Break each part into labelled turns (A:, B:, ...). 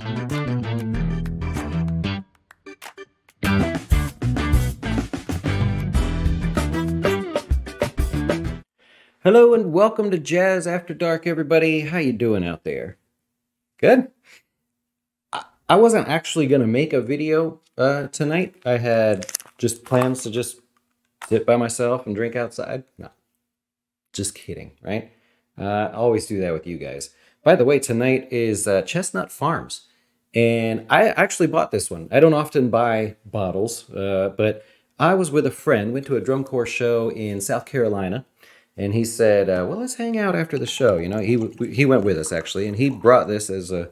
A: Hello and welcome to Jazz After Dark, everybody. How you doing out there? Good? I wasn't actually going to make a video tonight. I had just plans to just sit by myself and drink outside. No, just kidding, right? I always do that with you guys. By the way, tonight is Chestnut Farms. And I actually bought this one. I don't often buy bottles, but I was with a friend, went to a drum corps show in South Carolina. And he said, well, let's hang out after the show. You know, he went with us, actually. And he brought this as a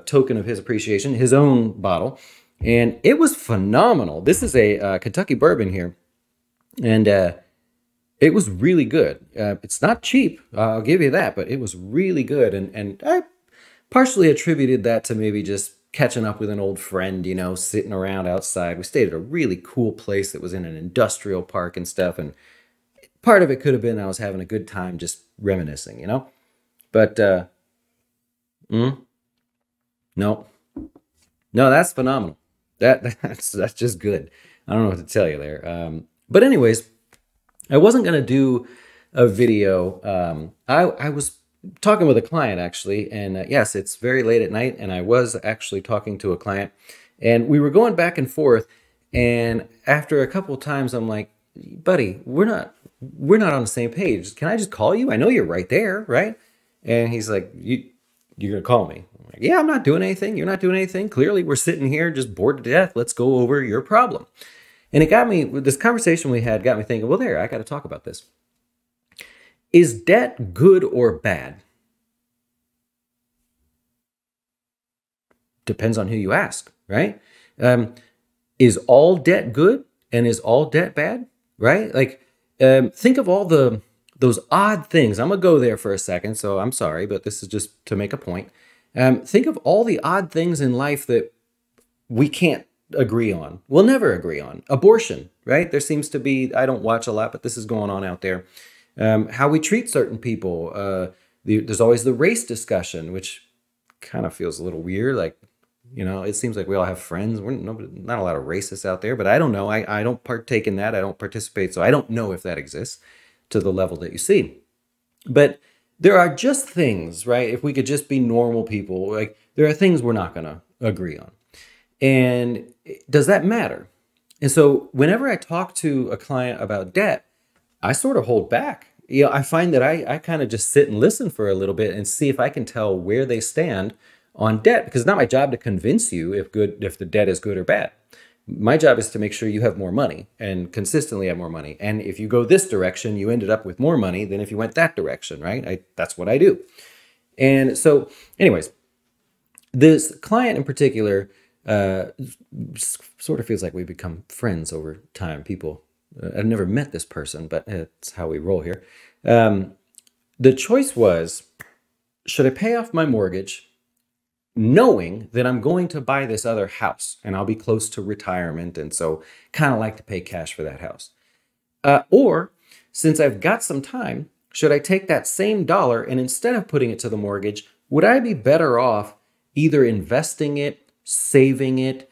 A: token of his appreciation, his own bottle. And it was phenomenal. This is a Kentucky bourbon here. And it was really good. It's not cheap, I'll give you that, but it was really good. And I partially attributed that to maybe just catching up with an old friend, you know, sitting around outside. We stayed at a really cool place that was in an industrial park and stuff. And part of it could have been I was having a good time just reminiscing, you know? But, no. No, that's phenomenal. That's just good. I don't know what to tell you there. But anyways, I wasn't going to do a video. I was talking with a client, actually, and yes, it's very late at night, and I was actually talking to a client, and we were going back and forth, and after a couple of times, I'm like, buddy, we're not on the same page. Can I just call you? I know you're right there, right? And he's like, you're going to call me. I'm like, yeah, I'm not doing anything. You're not doing anything. Clearly, we're sitting here just bored to death. Let's go over your problem. And it got me, this conversation we had got me thinking, well, I got to talk about this. Is debt good or bad? Depends on who you ask, right? Is all debt good and is all debt bad, right? Like, think of all those odd things. I'm going to go there for a second, so I'm sorry, but this is just to make a point. Think of all the odd things in life that we can't agree on. We'll never agree on. Abortion, right? There seems to be, I don't watch a lot, but this is going on out there. How we treat certain people. There's always the race discussion, which kind of feels a little weird. Like, you know, it seems like we all have friends. We're not a lot of racists out there, but I don't know. I don't partake in that. I don't participate. So I don't know if that exists to the level that you see. But there are just things, right? If we could just be normal people, like there are things we're not going to agree on. And does that matter? And so whenever I talk to a client about debt, I sort of hold back. You know, I find that I kind of just sit and listen for a little bit and see if I can tell where they stand on debt, because it's not my job to convince you if the debt is good or bad. My job is to make sure you have more money and consistently have more money. And if you go this direction, you ended up with more money than if you went that direction, right? That's what I do. And so anyways, this client in particular sort of feels like we've become friends over time. I've never met this person, but it's how we roll here. The choice was, should I pay off my mortgage knowing that I'm going to buy this other house and I'll be close to retirement and so kind of like to pay cash for that house? Or since I've got some time, should I take that same dollar and instead of putting it to the mortgage, would I be better off either investing it, saving it,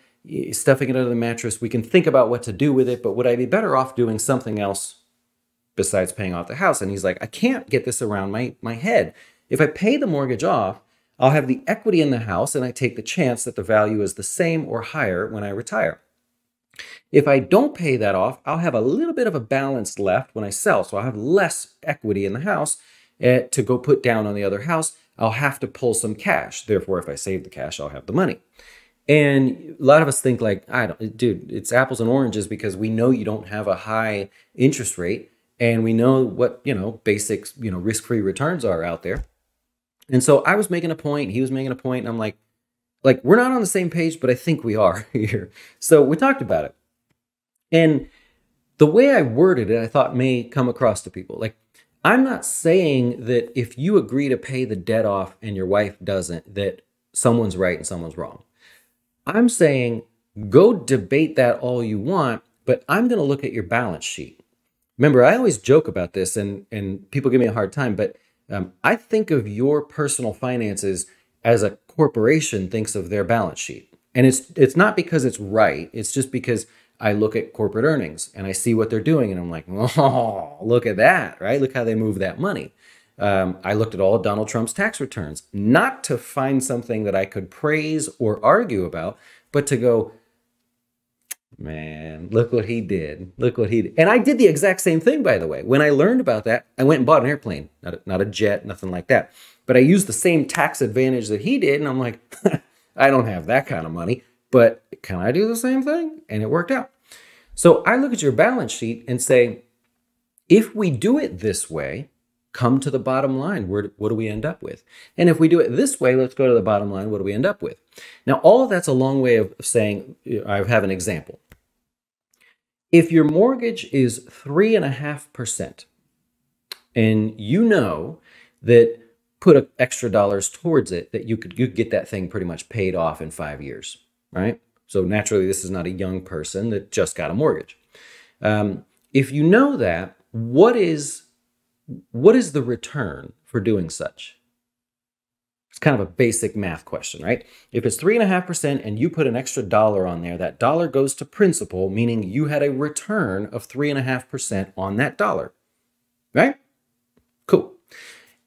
A: stuffing it under the mattress? We can think about what to do with it, but would I be better off doing something else besides paying off the house? And he's like, I can't get this around my head. If I pay the mortgage off, I'll have the equity in the house and I take the chance that the value is the same or higher when I retire. If I don't pay that off, I'll have a little bit of a balance left when I sell. So I'll have less equity in the house to go put down on the other house. I'll have to pull some cash. Therefore, if I save the cash, I'll have the money. And a lot of us think like, dude, it's apples and oranges because we know you don't have a high interest rate and we know what, basic, risk-free returns are out there. And so I was making a point, he was making a point, and I'm like, we're not on the same page, but I think we are here. So we talked about it. And the way I worded it, I thought may come across to people. Like, I'm not saying that if you agree to pay the debt off and your wife doesn't, that someone's right and someone's wrong. I'm saying go debate that all you want, but I'm going to look at your balance sheet. Remember, I always joke about this and people give me a hard time, but I think of your personal finances as a corporation thinks of their balance sheet. And it's not because it's right. It's just because I look at corporate earnings and I see what they're doing and I'm like, oh, look at that, right? Look how they move that money. I looked at all of Donald Trump's tax returns, not to find something that I could praise or argue about, but to go, man, look what he did. Look what he did. And I did the exact same thing, by the way. When I learned about that, I went and bought an airplane, not a jet, nothing like that. But I used the same tax advantage that he did. And I'm like, I don't have that kind of money, but can I do the same thing? And it worked out. So I look at your balance sheet and say, if we do it this way, come to the bottom line. What do we end up with? And if we do it this way, let's go to the bottom line. What do we end up with? Now, all of that's a long way of saying, I have an example. If your mortgage is 3.5%, and you know that put extra dollars towards it, that you could get that thing pretty much paid off in 5 years, right? So naturally, this is not a young person that just got a mortgage. If you know that, what is the return for doing such? It's kind of a basic math question, right? If it's 3.5% and you put an extra dollar on there, that dollar goes to principal, meaning you had a return of 3.5% on that dollar, right? Cool.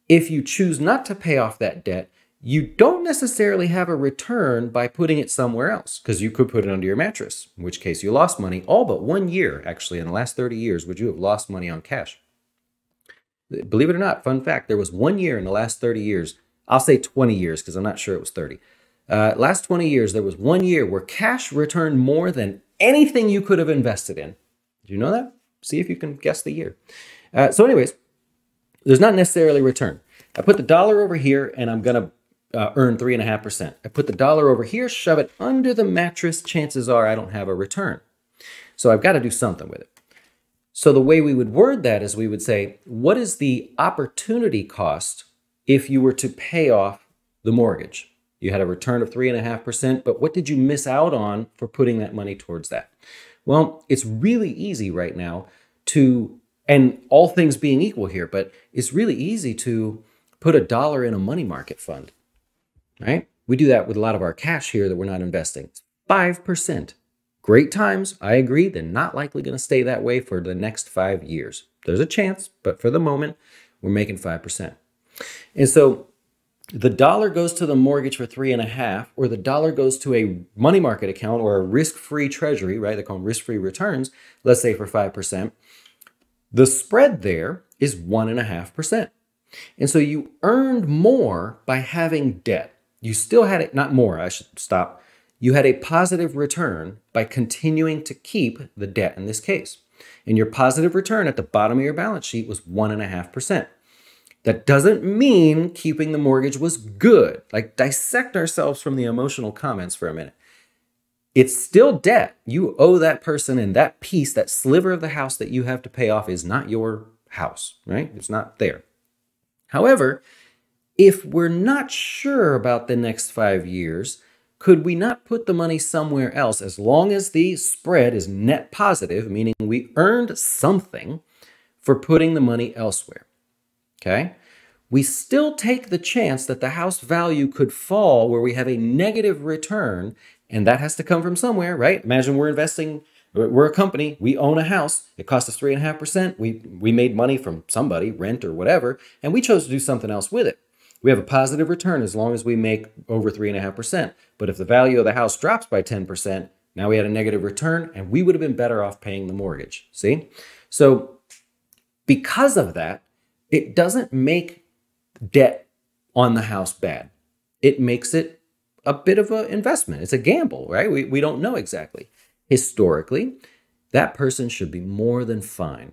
A: If you choose not to pay off that debt, you don't necessarily have a return by putting it somewhere else, because you could put it under your mattress, in which case you lost money. All but 1 year, actually, in the last 30 years, would you have lost money on cash? Believe it or not, fun fact, there was 1 year in the last 30 years, I'll say 20 years because I'm not sure it was 30. Last 20 years, there was 1 year where cash returned more than anything you could have invested in. Did you know that? See if you can guess the year. So anyways, there's not necessarily return. I put the dollar over here and I'm going to earn 3.5%. I put the dollar over here, shove it under the mattress. Chances are I don't have a return. So I've got to do something with it. So the way we would word that is we would say, what is the opportunity cost if you were to pay off the mortgage? You had a return of 3.5%, but what did you miss out on for putting that money towards that? Well, it's really easy right now to, and all things being equal here, but it's really easy to put $1 in a money market fund, right? We do that with a lot of our cash here that we're not investing. 5%. Great times, I agree. They're not likely going to stay that way for the next 5 years. There's a chance, but for the moment, we're making 5%. And so the dollar goes to the mortgage for 3.5, or the dollar goes to a money market account or a risk-free treasury, right? They call them risk-free returns, let's say for 5%. The spread there is 1.5%. And so you earned more by having debt. You still had it, not more, I should stop. You had a positive return by continuing to keep the debt in this case. And your positive return at the bottom of your balance sheet was 1.5%. That doesn't mean keeping the mortgage was good. Like, dissect ourselves from the emotional comments for a minute. It's still debt. You owe that person, and that piece, that sliver of the house that you have to pay off is not your house, right? It's not there. However, if we're not sure about the next 5 years, could we not put the money somewhere else as long as the spread is net positive, meaning we earned something for putting the money elsewhere? Okay? We still take the chance that the house value could fall where we have a negative return, and that has to come from somewhere, right? Imagine we're investing, we're a company, we own a house, it cost us 3.5%, we made money from somebody, rent or whatever, and we chose to do something else with it. We have a positive return as long as we make over 3.5%. But if the value of the house drops by 10%, now we had a negative return and we would have been better off paying the mortgage. See? So because of that, it doesn't make debt on the house bad. It makes it a bit of an investment. It's a gamble, right? We don't know exactly. Historically, that person should be more than fine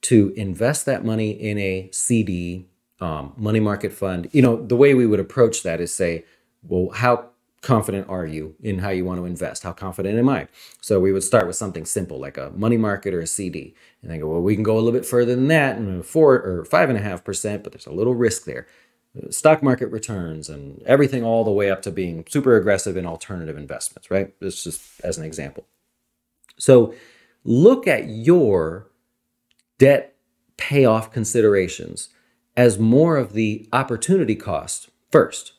A: to invest that money in a CD, money market fund. You know, the way we would approach that is say, well, how confident are you in how you want to invest? How confident am I? So we would start with something simple like a money market or a CD. And they go, well, we can go a little bit further than that, and 4 or 5.5%, but there's a little risk there. Stock market returns and everything all the way up to being super aggressive in alternative investments, right? This just as an example. So look at your debt payoff considerations as more of the opportunity cost first.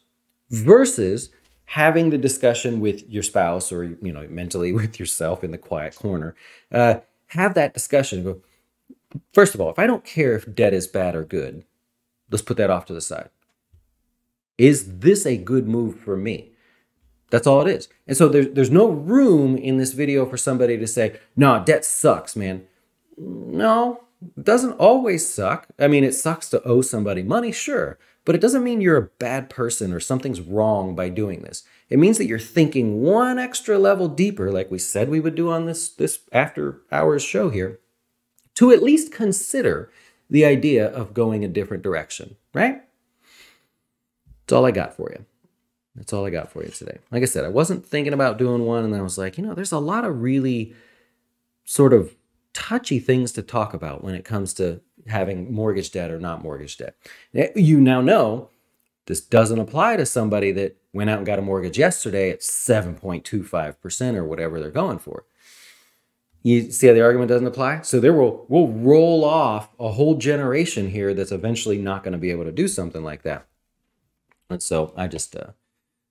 A: versus having the discussion with your spouse or, mentally with yourself in the quiet corner. Have that discussion. Go, first of all, if I don't care if debt is bad or good, let's put that off to the side. Is this a good move for me? That's all it is. And so there's no room in this video for somebody to say, no, debt sucks, man. No, it doesn't always suck. I mean, it sucks to owe somebody money, sure, but it doesn't mean you're a bad person or something's wrong by doing this. It means that you're thinking one extra level deeper, like we said we would do on this after hours show here, to at least consider the idea of going a different direction, right? That's all I got for you. That's all I got for you today. Like I said, I wasn't thinking about doing one, and then I was like, there's a lot of really sort of touchy things to talk about when it comes to having mortgage debt or not mortgage debt. You now know this doesn't apply to somebody that went out and got a mortgage yesterday at 7.25% or whatever they're going for. You see how the argument doesn't apply? So we'll roll off a whole generation here that's eventually not going to be able to do something like that. And so I just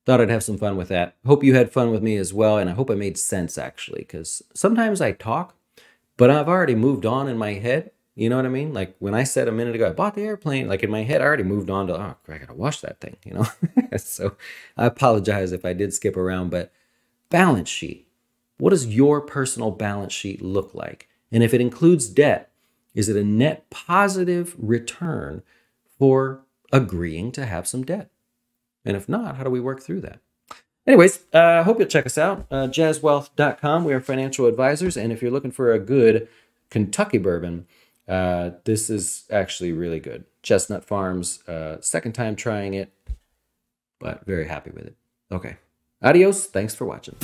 A: thought I'd have some fun with that. Hope you had fun with me as well, and I hope it made sense, actually, because sometimes I talk, but I've already moved on in my head. You know what I mean? Like when I said a minute ago, I bought the airplane, like in my head, I already moved on to, oh, I got to wash that thing, So I apologize if I did skip around, but balance sheet. What does your personal balance sheet look like? And if it includes debt, is it a net positive return for agreeing to have some debt? And if not, how do we work through that? Anyways, I hope you'll check us out, jazzwealth.com. We are financial advisors. And if you're looking for a good Kentucky bourbon, this is actually really good. Chestnut Farms, second time trying it, but very happy with it. Okay. Adios. Thanks for watching.